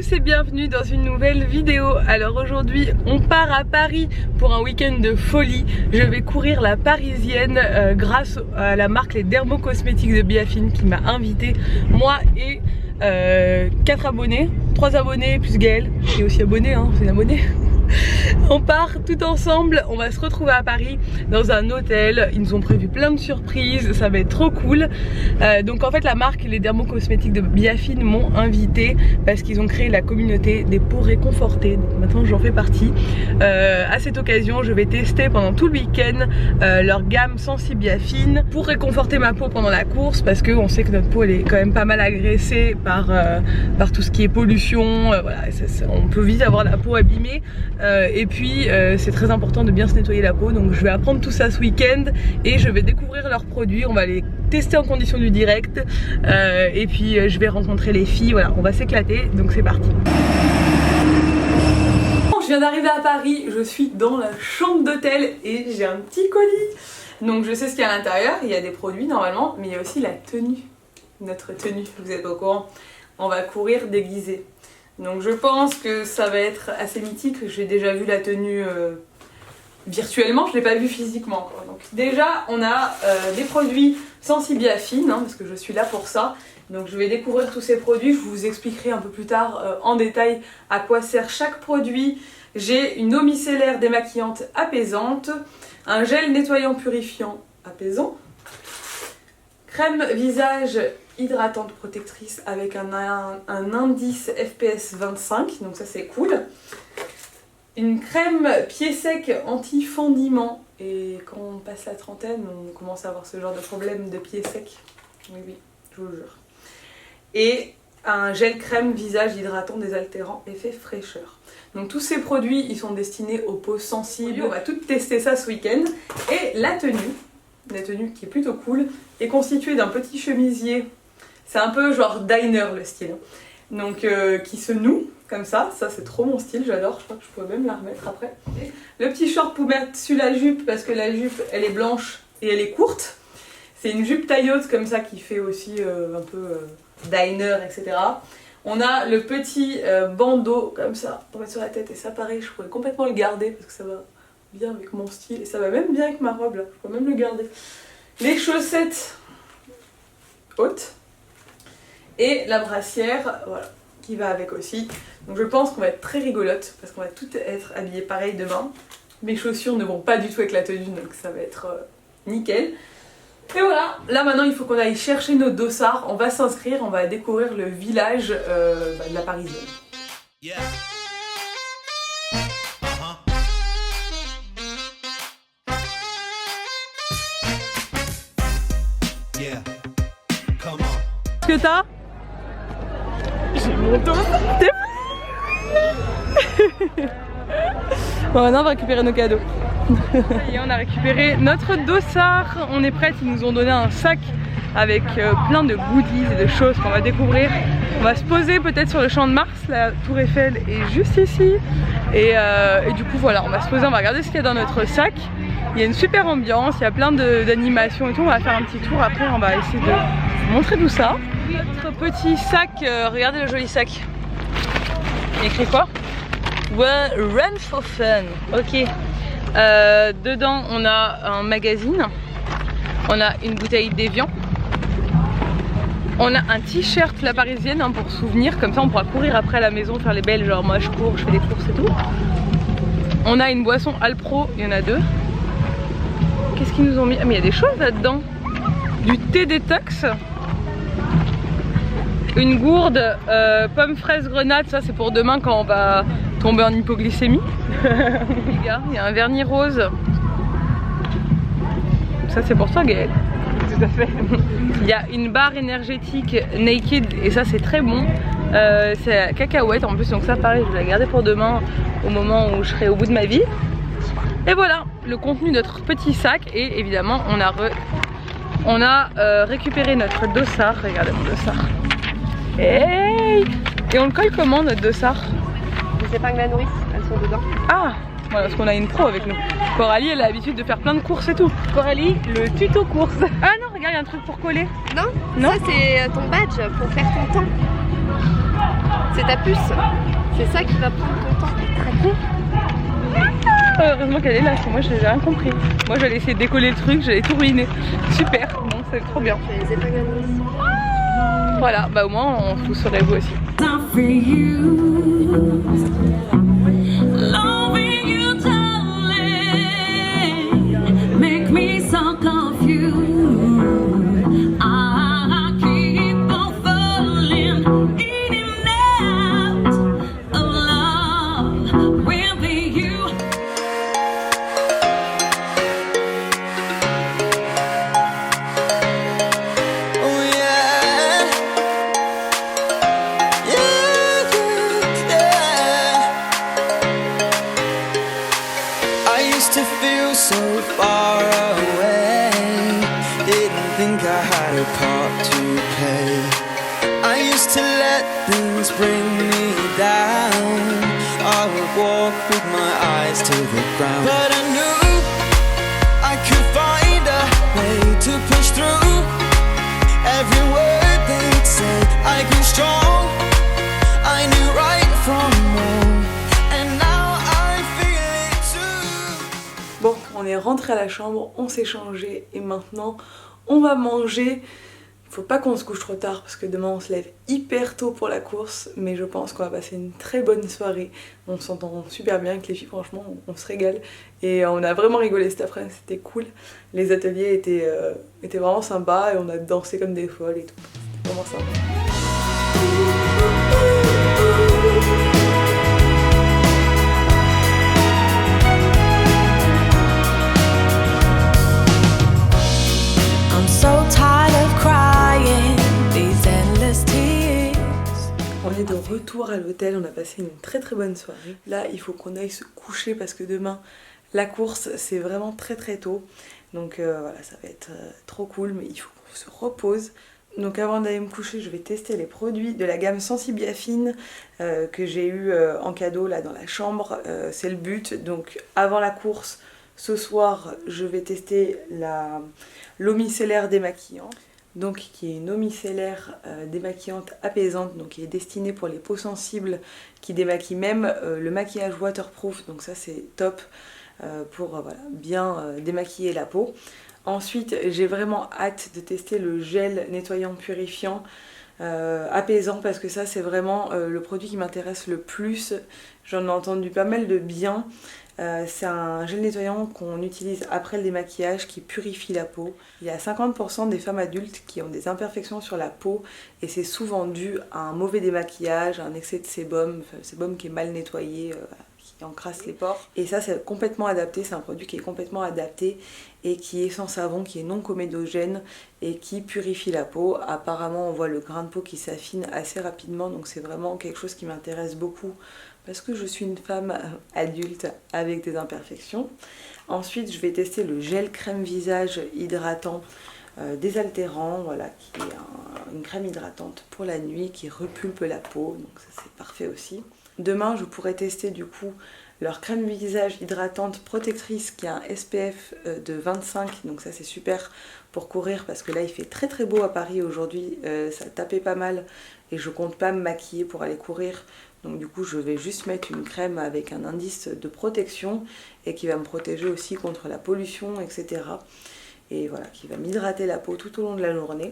tous et bienvenue dans une nouvelle vidéo. Alors aujourd'hui on part à Paris pour un week-end de folie. Je vais courir la parisienne grâce à la marque Les Dermocosmétiques de Biafine qui m'a invité, moi et 4 abonnés, 3 abonnés plus Gaël qui est aussi abonné, hein, c'est une abonnée. On part tout ensemble, on va se retrouver à Paris dans un hôtel. Ils nous ont prévu plein de surprises, ça va être trop cool. Donc en fait la marque Les Dermocosmétiques de Biafine m'ont invité parce qu'ils ont créé la communauté des peaux réconfortées. Donc maintenant j'en fais partie. À cette occasion je vais tester pendant tout le week-end leur gamme Sensi Biafine pour réconforter ma peau pendant la course, parce qu'on sait que notre peau elle est quand même pas mal agressée par tout ce qui est pollution. Voilà, on peut vite avoir la peau abîmée. Et puis c'est très important de bien se nettoyer la peau, donc je vais apprendre tout ça ce week-end et je vais découvrir leurs produits, on va les tester en condition du direct et puis je vais rencontrer les filles, voilà, on va s'éclater, donc c'est parti. Je viens d'arriver à Paris, je suis dans la chambre d'hôtel et j'ai un petit colis. Donc je sais ce qu'il y a à l'intérieur, il y a des produits normalement, mais il y a aussi la tenue, notre tenue, vous êtes au courant, on va courir déguisé. Donc je pense que ça va être assez mythique. J'ai déjà vu la tenue virtuellement, je ne l'ai pas vue physiquement quoi. Donc déjà on a des produits Sensi Biafine, hein, parce que je suis là pour ça. Donc je vais découvrir tous ces produits, je vous expliquerai un peu plus tard en détail à quoi sert chaque produit. J'ai une eau micellaire démaquillante apaisante, un gel nettoyant purifiant apaisant, crème visage hydratante protectrice avec un indice FPS 25, donc ça c'est cool. Une crème pied sec anti-fendiment, et quand on passe la trentaine on commence à avoir ce genre de problème de pied sec, oui je vous le jure. Et un gel crème visage hydratant désaltérant effet fraîcheur. Donc tous ces produits ils sont destinés aux peaux sensibles, on va toutes tester ça ce week-end. Et la tenue qui est plutôt cool est constituée d'un petit chemisier. C'est un peu genre diner le style. Donc qui se noue comme ça c'est trop mon style, j'adore, je crois que je pourrais même la remettre après. Le petit short pour mettre dessus la jupe, parce que la jupe elle est blanche et elle est courte. C'est une jupe taille haute comme ça qui fait aussi un peu diner, etc. On a le petit bandeau comme ça pour mettre sur la tête, et ça pareil je pourrais complètement le garder parce que ça va bien avec mon style et ça va même bien avec ma robe là, je pourrais même le garder. Les chaussettes hautes. Et la brassière, voilà, qui va avec aussi. Donc je pense qu'on va être très rigolote, parce qu'on va toutes être habillées pareil demain. Mes chaussures ne vont pas du tout avec la tenue, donc ça va être nickel. Et voilà, là maintenant il faut qu'on aille chercher nos dossards. On va s'inscrire, on va découvrir le village de la Parisienne. Yeah. Yeah. Qu'est-ce que t'as? J'ai mon dos. Bon, maintenant on va récupérer nos cadeaux. Ça y est, on a récupéré notre dossard. On est prêts, ils nous ont donné un sac avec plein de goodies et de choses qu'on va découvrir. On va se poser peut-être sur le champ de Mars, la tour Eiffel est juste ici. Et du coup voilà, on va se poser, on va regarder ce qu'il y a dans notre sac. Il y a une super ambiance, il y a plein d'animations et tout. On va faire un petit tour, après on va essayer de vous montrer tout ça. Notre petit sac, regardez le joli sac. Il y a écrit quoi? Run for fun. Ok. Dedans on a un magazine, on a une bouteille d'Evian, on a un t-shirt La Parisienne hein, pour souvenir, comme ça on pourra courir après à la maison, faire les belles, genre moi je cours, je fais des courses et tout. On a une boisson Alpro, il y en a 2. Qu'est-ce qu'ils nous ont mis? Ah mais il y a des choses là-dedans. Du thé détox. Une gourde pomme fraise grenade, ça c'est pour demain quand on va tomber en hypoglycémie. Les gars, il y a un vernis rose. Ça c'est pour toi Gaël. Tout à fait. Il y a une barre énergétique Naked et ça c'est très bon. C'est à cacahuète en plus, donc ça pareil je vais la garder pour demain au moment où je serai au bout de ma vie. Et voilà le contenu de notre petit sac. Et évidemment on a récupéré notre dossard. Regardez mon dossard. Hey! Et on le colle comment notre dossard? Les épingles à nourrice, elles sont dedans. Ah! Voilà, parce qu'on a une pro avec nous. Coralie, elle a l'habitude de faire plein de courses et tout. Coralie, le tuto course. Ah non, regarde, il y a un truc pour coller. Non, non. Ça c'est ton badge pour faire ton temps. C'est ta puce. C'est ça qui va prendre ton temps. Très con. Heureusement qu'elle est là, parce que moi j'ai rien compris. Moi j'allais essayer de décoller le truc, j'allais tout ruiner. Super, bon c'est trop bien. Les épingles à nourrice. Voilà, bah au moins vous saurez vous aussi. Bring me down. I would walk with my eyes to the ground, but I knew I could find a way to push through every word they'd say. I grew strong, I knew right from wrong, and now I feel it too. Bon, on est rentré à la chambre, on s'est changé et maintenant on va manger. Faut pas qu'on se couche trop tard parce que demain on se lève hyper tôt pour la course, mais je pense qu'on va passer une très bonne soirée. On s'entend super bien avec les filles, franchement on se régale et on a vraiment rigolé cet après-midi, c'était cool. Les ateliers étaient vraiment sympas et on a dansé comme des folles et tout, c'était vraiment sympa. I'm so tired of crying these endless tears. On est de retour à l'hôtel, on a passé une très bonne soirée. Là il faut qu'on aille se coucher parce que demain la course c'est vraiment très tôt. Donc voilà, ça va être trop cool, mais il faut qu'on se repose. Donc avant d'aller me coucher, je vais tester les produits de la gamme Sensibiafine que j'ai eu en cadeau là dans la chambre. C'est le but. Donc avant la course, ce soir, je vais tester l'eau micellaire démaquillante. Donc qui est une eau micellaire démaquillante apaisante, donc qui est destinée pour les peaux sensibles, qui démaquille même le maquillage waterproof. Donc ça c'est top pour voilà, bien démaquiller la peau. Ensuite, j'ai vraiment hâte de tester le gel nettoyant purifiant apaisant parce que ça c'est vraiment le produit qui m'intéresse le plus. J'en ai entendu pas mal de bien. C'est un gel nettoyant qu'on utilise après le démaquillage qui purifie la peau. Il y a 50% des femmes adultes qui ont des imperfections sur la peau et c'est souvent dû à un mauvais démaquillage, à un excès de sébum, sébum qui est mal nettoyé, qui encrasse les pores. Et ça c'est complètement adapté, c'est un produit qui est complètement adapté et qui est sans savon, qui est non comédogène et qui purifie la peau. Apparemment on voit le grain de peau qui s'affine assez rapidement, donc c'est vraiment quelque chose qui m'intéresse beaucoup parce que je suis une femme adulte avec des imperfections. Ensuite, je vais tester le gel crème visage hydratant désaltérant, voilà, qui est une crème hydratante pour la nuit qui repulpe la peau, donc ça c'est parfait aussi. Demain, je pourrai tester du coup leur crème visage hydratante protectrice qui a un SPF de 25, donc ça c'est super pour courir parce que là il fait très beau à Paris aujourd'hui, ça tapait pas mal et je compte pas me maquiller pour aller courir. Donc du coup je vais juste mettre une crème avec un indice de protection et qui va me protéger aussi contre la pollution, etc. Et voilà, qui va m'hydrater la peau tout au long de la journée.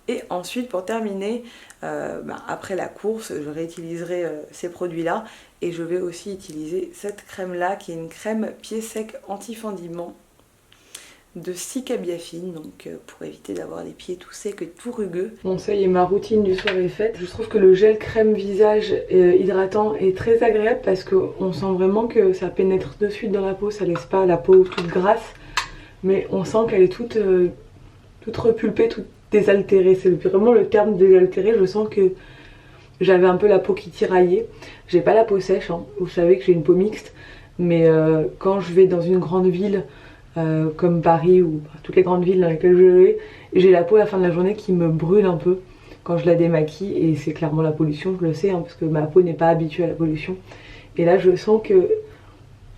Et ensuite pour terminer, après la course, je réutiliserai ces produits-là et je vais aussi utiliser cette crème-là qui est une crème pied sec anti-fendillement de Cicabiafine, donc pour éviter d'avoir les pieds tout secs et tout rugueux. Bon, ça y est, ma routine du soir est faite. Je trouve que le gel crème visage hydratant est très agréable parce qu'on sent vraiment que ça pénètre de suite dans la peau, ça laisse pas la peau toute grasse, mais on sent qu'elle est toute repulpée, toute désaltérée. C'est vraiment le terme désaltéré. Je sens que j'avais un peu la peau qui tiraillait. J'ai pas la peau sèche, hein. Vous savez que j'ai une peau mixte, mais quand je vais dans une grande ville comme Paris ou toutes les grandes villes dans lesquelles je vais, j'ai la peau à la fin de la journée qui me brûle un peu quand je la démaquille et c'est clairement la pollution, je le sais, hein, parce que ma peau n'est pas habituée à la pollution. Et là je sens que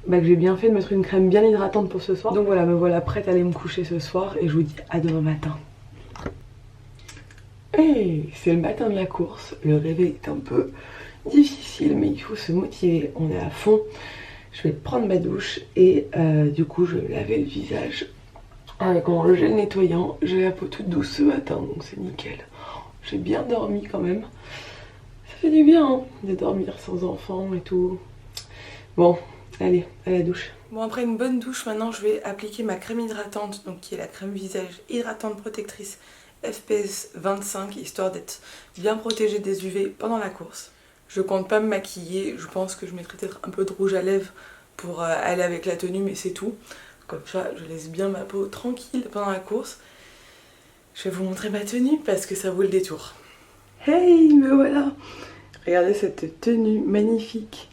j'ai bien fait de mettre une crème bien hydratante pour ce soir. Donc voilà, me voilà prête à aller me coucher ce soir et je vous dis à demain matin. Hey, c'est le matin de la course, le réveil est un peu difficile mais il faut se motiver, on est à fond. Je vais prendre ma douche et du coup je vais laver le visage avec mon gel nettoyant. J'ai la peau toute douce ce matin donc c'est nickel. J'ai bien dormi quand même. Ça fait du bien hein, de dormir sans enfant et tout. Bon, allez, à la douche. Bon, après une bonne douche, maintenant je vais appliquer ma crème hydratante, donc qui est la crème visage hydratante protectrice FPS 25, histoire d'être bien protégée des UV pendant la course. Je compte pas me maquiller, je pense que je mettrai peut-être un peu de rouge à lèvres pour aller avec la tenue, mais c'est tout. Comme ça, je laisse bien ma peau tranquille pendant la course. Je vais vous montrer ma tenue parce que ça vaut le détour. Hey, me voilà! Regardez cette tenue magnifique.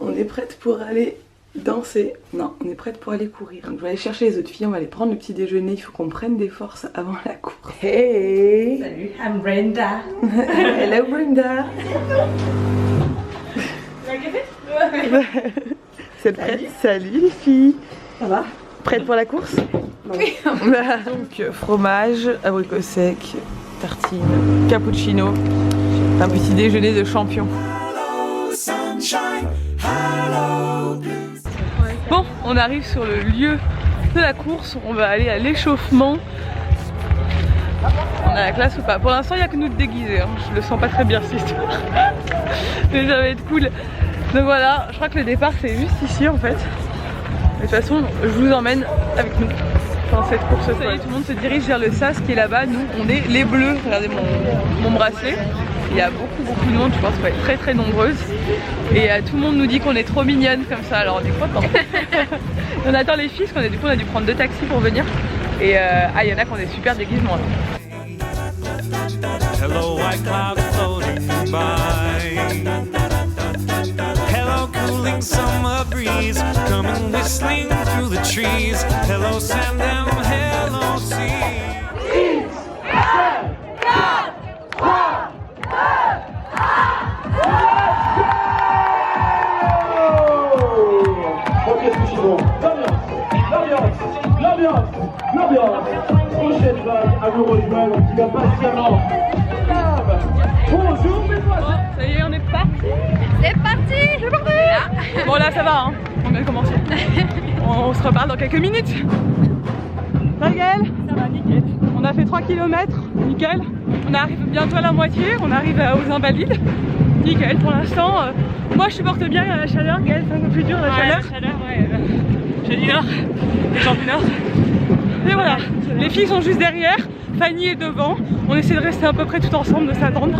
On est prête pour aller danser. Non, on est prête pour aller courir. Donc je vais aller chercher les autres filles, on va aller prendre le petit déjeuner. Il faut qu'on prenne des forces avant la course. Hey! Salut, I'm Brenda. Hello Brenda! C'est prête? Salut les filles! Ça va? Prête pour la course? Oui! Donc fromage, abricot sec, tartine, cappuccino. Un petit déjeuner de champion. Bon, on arrive sur le lieu de la course, on va aller à l'échauffement. On a la classe ou pas? Pour l'instant il n'y a que nous de déguisés, hein. Je le sens pas très bien cette histoire. Mais ça va être cool. Donc voilà, je crois que le départ c'est juste ici en fait. De toute façon, je vous emmène avec nous dans cette course. Ça y est, tout le monde se dirige vers le SAS qui est là-bas. Nous, on est les bleus. Regardez mon bracelet. Il y a beaucoup de monde, je pense qu'on va être très très nombreuses. Et tout le monde nous dit qu'on est trop mignonnes comme ça, alors on est contents. On attend les filles, parce qu'on a dû prendre 2 taxis pour venir. Et il y en a qui ont des super déguisements là. Hello, white cloud floating by. Hello, cooling summer breeze coming whistling through the trees. Hello, sand and hello, sea. L'ambiance, prochaine vague à nous rejoindre, qui va patiemment. Bonjour, Bon, ça y est, on est parti. C'est parti! C'est parti. Bon là ça va, hein. On vient de commencer. On se reparle dans quelques minutes. Ça va Gaëlle? Ça va, nickel. On a fait 3 km, nickel. On arrive bientôt à la moitié, on arrive aux Invalides. Nickel pour l'instant. Moi je supporte bien la chaleur, Gaëlle c'est un peu plus dur la chaleur. La chaleur, ouais. J'ai du nord, les gens du nord. Et voilà, les filles sont juste derrière, Fanny est devant. On essaie de rester à peu près tout ensemble, de s'attendre.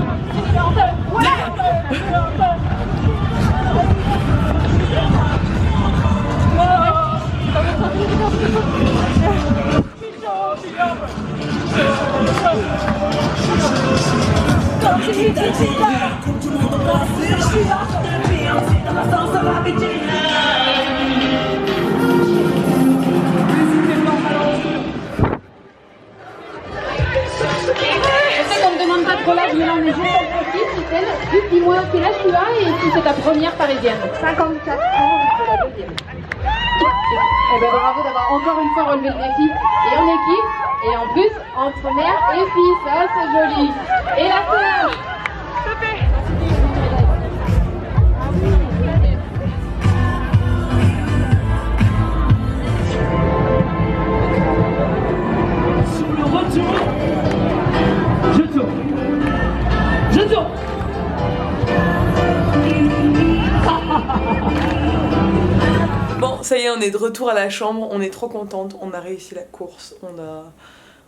Collage mélange les jours Christelle, juste dis-moi quel âge tu as et si c'est ta première parisienne. 54 ans, c'est la deuxième. Eh ben bravo d'avoir encore une fois relevé le défi et en équipe et en plus entre mère et fille, ça c'est joli. Et la sœur. sur le retour, je tourne. Je tourne. Bon, ça y est, on est de retour à la chambre, on est trop contente, on a réussi la course,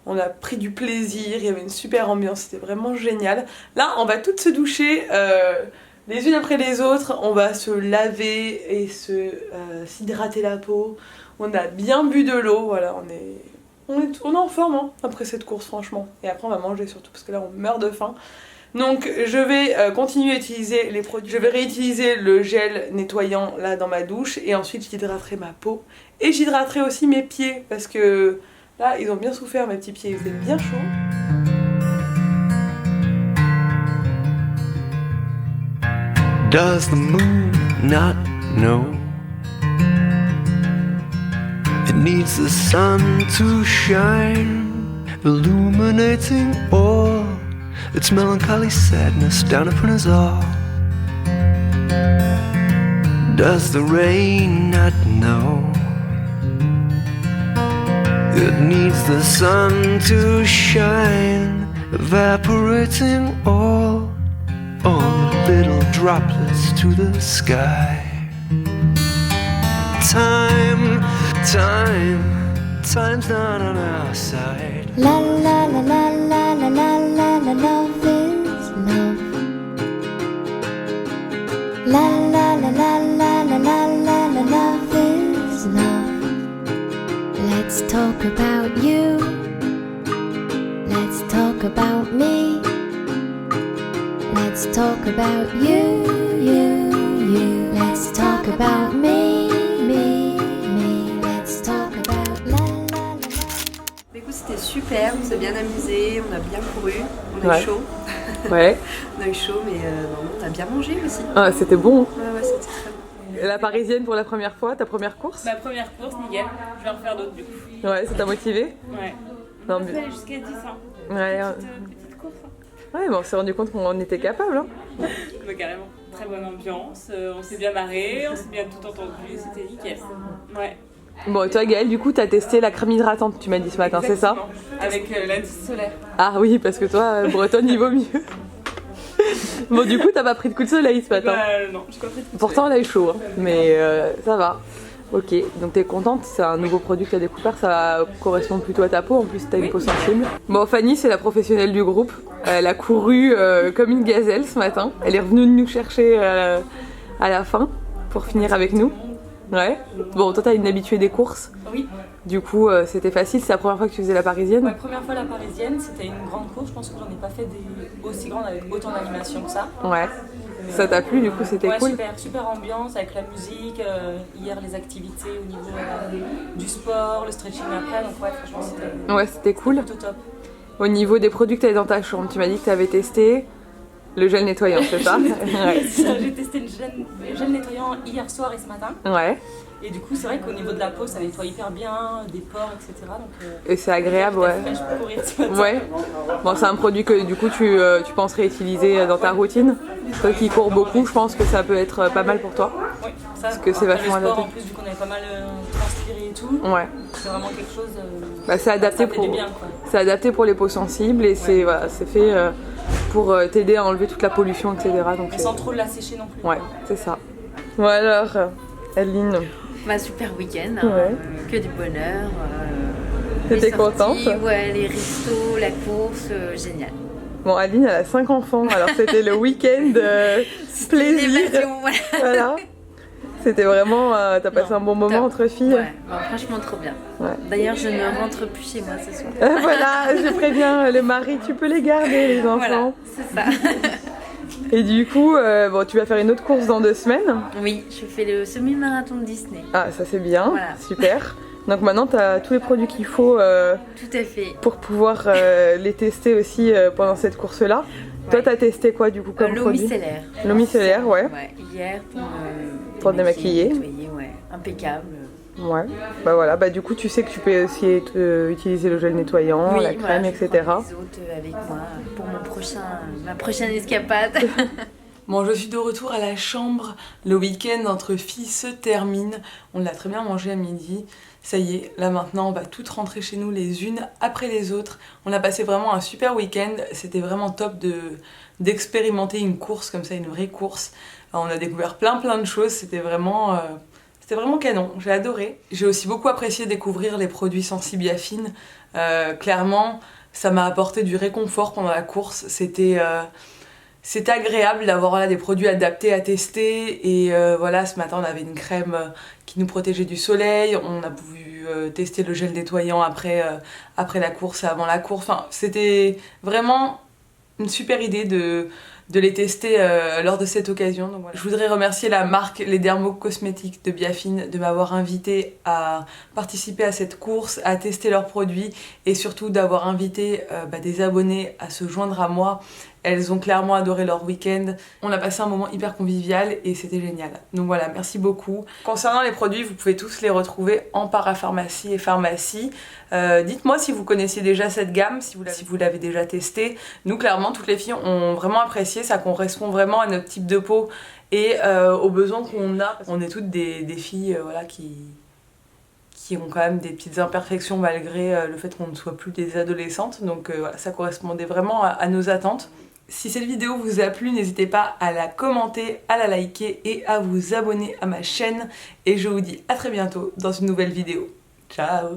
on a pris du plaisir, il y avait une super ambiance, c'était vraiment génial. Là, on va toutes se doucher les unes après les autres, on va se laver et s'hydrater la peau. On a bien bu de l'eau, voilà, on est en forme hein, après cette course franchement. Et après on va manger surtout parce que là on meurt de faim. Donc je vais continuer à utiliser les produits. Je vais réutiliser le gel nettoyant là dans ma douche et ensuite j'hydraterai ma peau. Et j'hydraterai aussi mes pieds parce que là ils ont bien souffert mes petits pieds, ils étaient bien chauds. Does the moon not know it needs the sun to shine, illuminating all It's melancholy sadness down upon us all. Does the rain not know? It needs the sun to shine, evaporating all the little droplets to the sky. Time's not on our side. La la la la la la la la la, love is love. La la la la la la la la la, love is love. Let's talk about you. Let's talk about me. Let's talk about you. Let's talk about me. Let's talk about la la la. Écoute, c'était super, on s'est bien amusé, on a bien couru, on a eu chaud. Ouais. On a eu chaud, mais non, on a bien mangé aussi. Ah, c'était bon. Ouais, c'était très bon. Et la parisienne pour la première fois, ta première course? Ma première course, nickel. Je vais en refaire d'autres du coup. Ouais, ça t'a motivé? Ouais. Non, On mais... peut aller jusqu'à 10 hein. Ouais, Petite course. ouais, mais on s'est rendu compte qu'on était capable. Hein. Bah, carrément. Très bonne ambiance, on s'est bien marré, on s'est bien tout entendu, c'était nickel. Ouais. Bon, toi Gaëlle, du coup, t'as testé la crème hydratante, tu m'as dit ce matin, c'est ça? Avec l'indice solaire. Ah oui, parce que toi, bretonne, il vaut mieux. Bon, du coup, t'as pas pris de coup de soleil ce matin? Bah non, j'ai pas pris de coup de Pourtant, on a eu chaud, hein. Mais ça va. Ok, donc t'es contente, c'est un nouveau produit que t'as découvert, ça correspond plutôt à ta peau, en plus t'as une peau sensible. Bon, Fanny, c'est la professionnelle du groupe, elle a couru comme une gazelle ce matin, elle est revenue nous chercher à la fin pour finir avec nous. Ouais. Bon, toi t'as une habituée des courses. Oui. Du coup, c'était facile, c'est la première fois que tu faisais la parisienne? Ouais, première fois la parisienne, c'était une grande course, je pense que j'en ai pas fait des aussi grandes avec autant d'animation que ça. Ouais. Ça t'a plu, du coup, c'était ouais, cool? super ambiance avec la musique, hier les activités au niveau du sport, le stretching après, donc ouais, franchement c'était cool. plutôt top. Au niveau des produits que t'avais dans ta chambre, tu m'as dit que t'avais testé le gel nettoyant, c'est ça? Ouais. J'ai testé le gel nettoyant hier soir et ce matin. Ouais. Et du coup, c'est vrai qu'au niveau de la peau, ça nettoie hyper bien, des pores, etc. Donc, et c'est agréable, ouais. fraîche pour courir ce matin. Ouais. Bon, c'est un produit que du coup tu penses réutiliser dans ta routine. Toi qui cours beaucoup, je pense que ça peut être pas mal pour toi. Oui, ça, Parce que c'est vachement le sport, adapté. en plus, vu qu'on avait pas mal transpiré et tout, Ouais. c'est vraiment quelque chose. Bah, c'est adapté ça fait pour. du bien, quoi. C'est adapté pour les peaux sensibles et c'est voilà, c'est fait pour t'aider à enlever toute la pollution, etc. Donc Mais sans trop la sécher non plus. ouais, c'est ça. Bon alors, Aline, Bah, super week-end, hein, Ouais. Que du bonheur. T'étais les sorties, contente? Ouais, les restos, la course, génial. bon Aline elle a 5 enfants, alors c'était le week-end plaisir. L'évasion, voilà. Voilà. C'était vraiment, t'as passé un bon moment top. entre filles. Ouais, bon, franchement trop bien. Ouais. D'ailleurs, je ne rentre plus chez moi ce soir. Voilà, je préviens les maris, tu peux les garder les enfants. Voilà, c'est ça. Et du coup, bon, tu vas faire une autre course dans 2 semaines. Oui, je fais le semi-marathon de Disney. Ah, ça c'est bien, Voilà. super. Donc maintenant, tu as tous les produits qu'il faut Tout à fait. pour pouvoir les tester aussi pendant cette course-là. Toi, tu as testé quoi du coup comme L'eau produit? micellaire. L'eau micellaire, ouais. Ouais, hier Pour démaquiller. nettoyer, ouais. Impeccable. Ouais. Bah voilà, bah du coup, tu sais que tu peux aussi utiliser le gel nettoyant, la crème, voilà, je etc. prends les autres avec moi pour ma prochaine escapade. Bon, je suis de retour à la chambre. Le week-end entre filles se termine. On l'a très bien mangé à midi. Ça y est, là maintenant, on va toutes rentrer chez nous les unes après les autres. On a passé vraiment un super week-end. C'était vraiment top d'expérimenter une course comme ça, une vraie course. Alors, on a découvert plein de choses. C'était vraiment canon. J'ai adoré. J'ai aussi beaucoup apprécié découvrir les produits sensibles Biafine. Clairement, ça m'a apporté du réconfort pendant la course. C'était agréable d'avoir des produits adaptés à tester et voilà, ce matin on avait une crème qui nous protégeait du soleil, on a pu tester le gel nettoyant après la course et avant la course, enfin c'était vraiment une super idée de les tester lors de cette occasion. Donc, voilà. Je voudrais remercier la marque Les Dermocosmétiques de Biafine de m'avoir invité à participer à cette course, à tester leurs produits et surtout d'avoir invité des abonnés à se joindre à moi Elles ont clairement adoré leur week-end. On a passé un moment hyper convivial et c'était génial. Donc voilà, merci beaucoup. Concernant les produits, vous pouvez tous les retrouver en parapharmacie et pharmacie. Dites-moi si vous connaissiez déjà cette gamme, si vous l'avez déjà testé. Nous, clairement, toutes les filles ont vraiment apprécié. Ça correspond vraiment à notre type de peau et aux besoins qu'on a. On est toutes des filles voilà, qui ont quand même des petites imperfections malgré le fait qu'on ne soit plus des adolescentes. Donc voilà, ça correspondait vraiment à nos attentes. Si cette vidéo vous a plu, n'hésitez pas à la commenter, à la liker et à vous abonner à ma chaîne. Et je vous dis à très bientôt dans une nouvelle vidéo. Ciao!